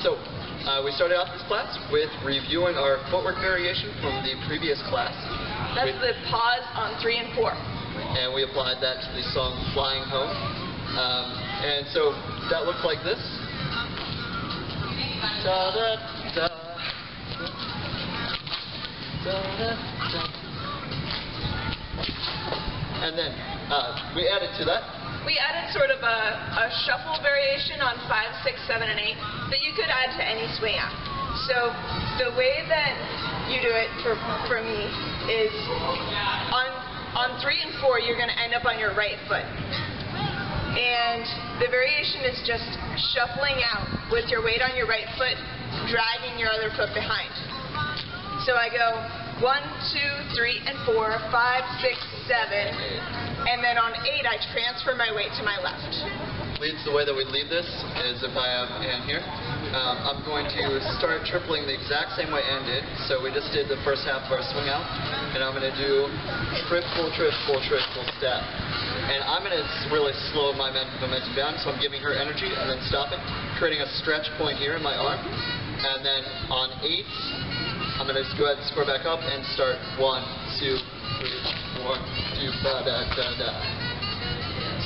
So, we started out this class with reviewing our footwork variation from the previous class. That's the pause on 3 and 4. And we applied that to the song Flying Home. And so that looked like this. Da, da, da. Da, da, da. And then we added to that. We added sort of a shuffle variation on 5, 6, 7, and 8 that you could add to any swing out. So the way that you do it for me is on 3 and 4 you're going to end up on your right foot. And the variation is just shuffling out with your weight on your right foot, dragging your other foot behind. So I go 1, 2, 3, and 4, 5, 6, 7. And then on 8, I transfer my weight to my left. The way that we lead this is if I have Ann here, I'm going to start tripling the exact same way Ann did. So we just did the first half of our swing out, and I'm going to do triple, triple, triple step. And I'm going to really slow my momentum down, so I'm giving her energy and then stopping, creating a stretch point here in my arm. And then on 8, I'm going to just go ahead and score back up and start 1, 2, 3, 4, 2, da, da, da, da.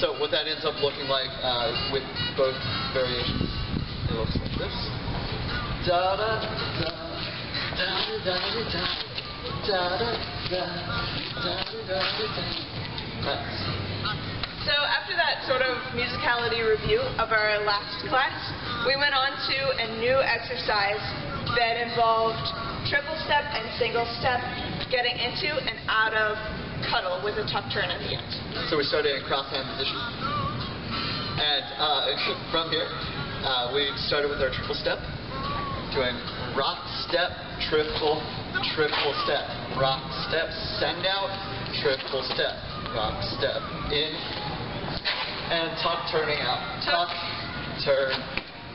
So what that ends up looking like with both variations, it looks like this. Da da da da da da da da da da da da. Nice. So after that sort of musicality review of our last class, we went on to a new exercise that involved triple step and single step, getting into and out of cuddle with a tuck turn at the end. So we started in cross hand position. And from here, we started with our triple step, doing rock, step, triple, triple step, rock, step, send out, triple step, rock, step, in, and tuck turning out. Tuck, turn,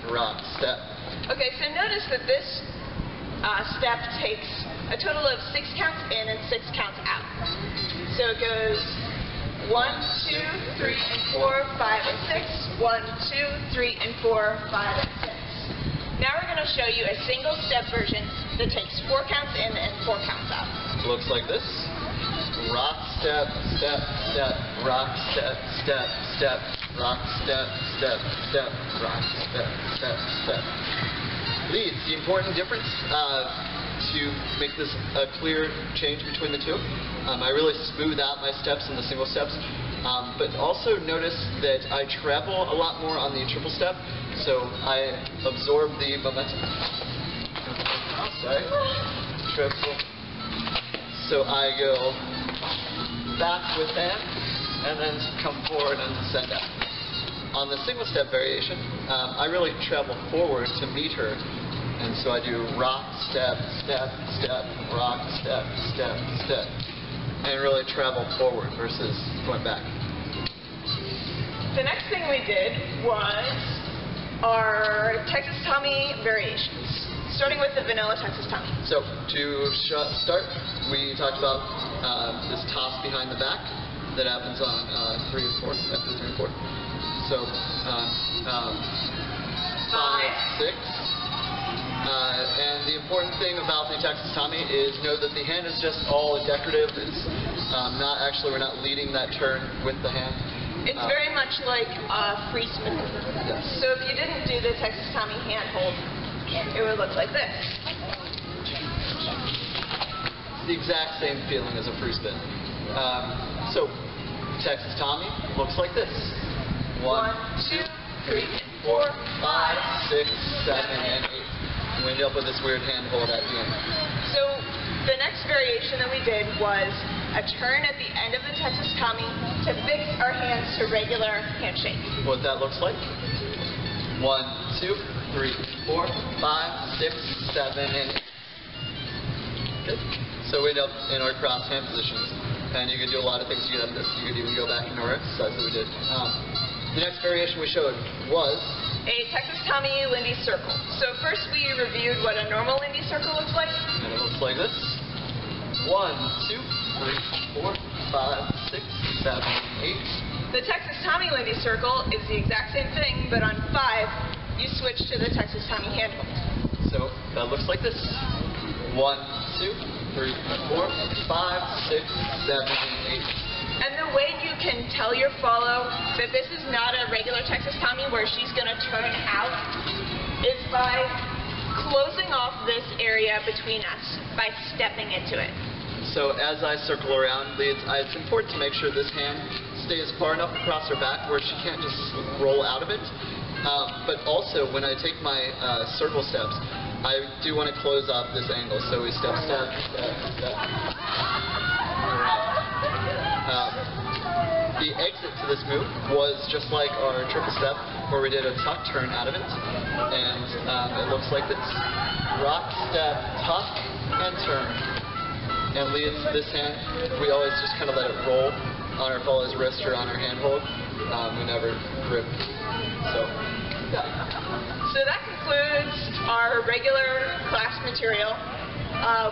rock, step. Okay, so notice that this step takes a total of 6 counts in and 6 counts out. So it goes 1, 2, 3, and 4, 5, and 6. 1, 2, 3, and 4, 5, and 6. Now we're going to show you a single step version that takes 4 counts in and 4 counts out. Looks like this. Rock, step, step, step, rock, step, step, step, rock, step, step, step, rock, step, step, step. Leads, the important difference to make this a clear change between the two. I really smooth out my steps in the single steps, but also notice that I travel a lot more on the triple step, so I absorb the momentum. Sorry. Triple. So I go back with that, and then come forward and send out. On the single step variation, I really travel forward to meet her. And so I do rock, step, step, step, rock, step, step, step. And really travel forward versus going back. The next thing we did was our Texas Tommy variations, starting with the vanilla Texas Tommy. So to start, we talked about this toss behind the back that happens on 3 and 4, after 3 and 4. So 5, 6. And the important thing about the Texas Tommy is know that the hand is just all decorative. It's we're not leading that turn with the hand. It's very much like a free spin. Yes. So if you didn't do the Texas Tommy hand hold, it would look like this. It's the exact same feeling as a free spin. So Texas Tommy looks like this. 1, 2, 3, 4, 5, 6, 7, and 8. We ended up with this weird hand hold at the end. So the next variation that we did was a turn at the end of the Texas Tommy to fix our hands to regular handshake. What that looks like. 1, 2, 3, 4, 5, 6, 7, and 8. Good. So we end up in our cross hand positions. And you can do a lot of things to get out of this. You could even go back into our exercise that we did. The next variation we showed was a Texas Tommy Lindy circle. So first we reviewed what a normal Lindy circle looks like. And it looks like this. 1, 2, 3, 4, 5, 6, 7, 8. The Texas Tommy Lindy circle is the exact same thing, but on 5 you switch to the Texas Tommy handhold. So that looks like this. 1, 2, 3, 4, 5, 6, 7, 8. And the way you can tell your follow that this is not a regular Texas Tommy where she's going to turn out is by closing off this area between us, by stepping into it. So as I circle around leads, it's important to make sure this hand stays far enough across her back where she can't just roll out of it. But also when I take my circle steps, I do want to close off this angle. So we step, step, step, step. The exit to this move was just like our triple step, where we did a tuck turn out of it, and it looks like this. Rock, step, tuck, and turn. And leads this hand, we always just kind of let it roll on our follow's wrist or on our handhold. We never grip. So, yeah. So that concludes our regular class material.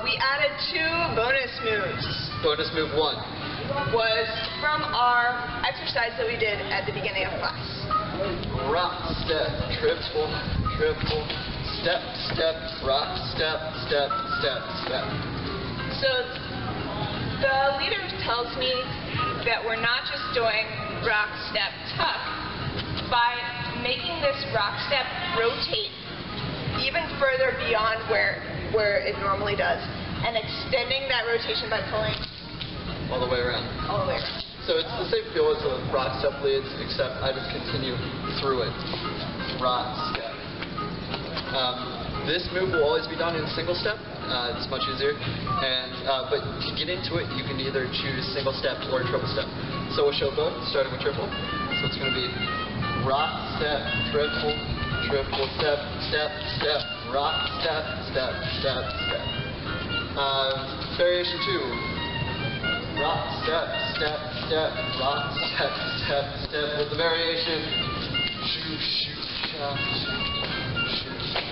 We added 2 bonus moves. Bonus move 1 was from our exercise that we did at the beginning of class. Rock, step, triple, triple, step, step, rock, step, step, step, step. So the leader tells me that we're not just doing rock, step, tuck. By making this rock step rotate even further beyond where it normally does, and extending that rotation by pulling all the way around. All the way around. So it's the same feel as the rock step leads, except I just continue through it. Rock step. This move will always be done in single step. It's much easier. And but to get into it, you can either choose single step or triple step. So we'll show both, starting with triple. So it's going to be rock step, triple, triple step, step, step, rock step, step, step, step. Variation 2. Rock, step, step, step, rock, step, step, step, with the variation. Shoot, shoot, shot, shoot, shoot, shoot.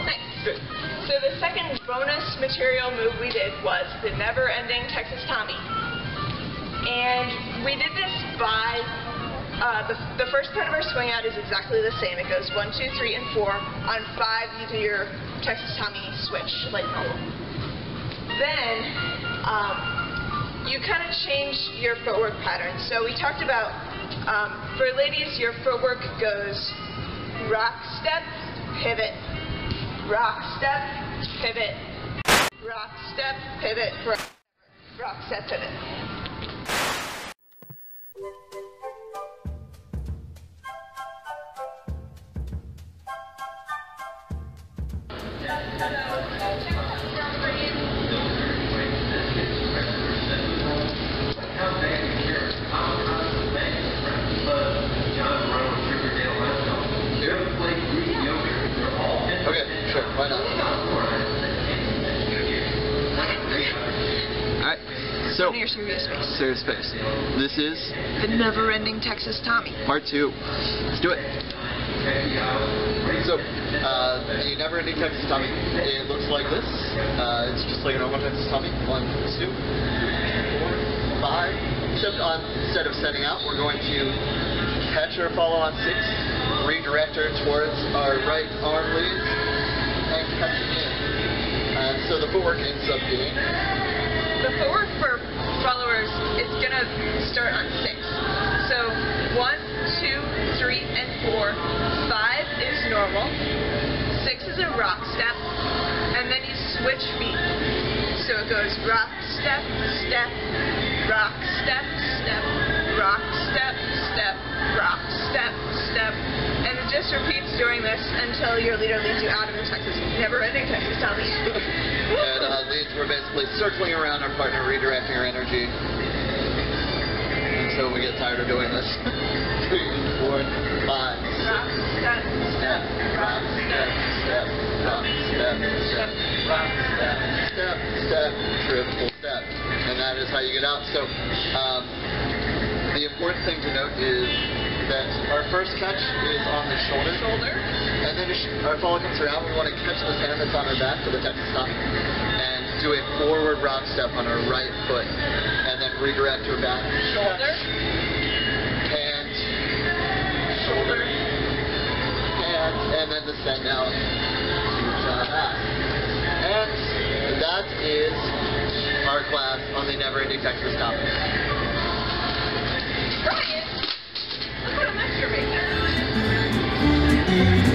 Nice. Good. So the second bonus material move we did was the never-ending Texas Tommy. And we did this by, the first part of our swing out is exactly the same. It goes 1, 2, 3, and 4. On 5, you do your Texas Tommy switch, like normal. Then, you kind of change your footwork pattern. So we talked about, for ladies, your footwork goes rock, step, pivot, rock, step, pivot, rock, step, pivot, rock, step, pivot. Okay, sure, why not? Alright, so, Your serious face. serious face. This is The never-ending Texas Tommy. part 2. Let's do it. So, the never-ending Texas Tommy, it looks like this. It's just like a normal Texas Tommy. 1, 2, 3, 4, 5. Except instead of setting out, we're going to catch her follow on 6, redirect her towards our right arm leads, and catch it in. And so the footwork ends up being... The footwork for followers is going to start on 6. So 1, 2, 3, and 4. 5 is normal. 6 is a rock step. And then you switch feet. So it goes rock, step, step, rock, step, step, rock, step, step, rock, step, step. And it just repeats doing this until your leader leads you out of the never-ending Texas Tommy. And leads, we're basically circling around our partner, redirecting our energy until we get tired of doing this. 3, 4, 5, 6. Rock, step, Step, rock, step, step, rock, step, step, rock, step, step, step, triple step. And that is how you get out. So, the important thing to note is that our first catch is on the shoulder. And then as our follow comes around, we want to catch this hand that's on her back for the Texas Tommy and do a forward rock step on her right foot. And then redirect her back. Shoulder. And shoulder. and then the send out to that. And that is our class on the never-ending Texas topic. Bryan, look what a mess you're making.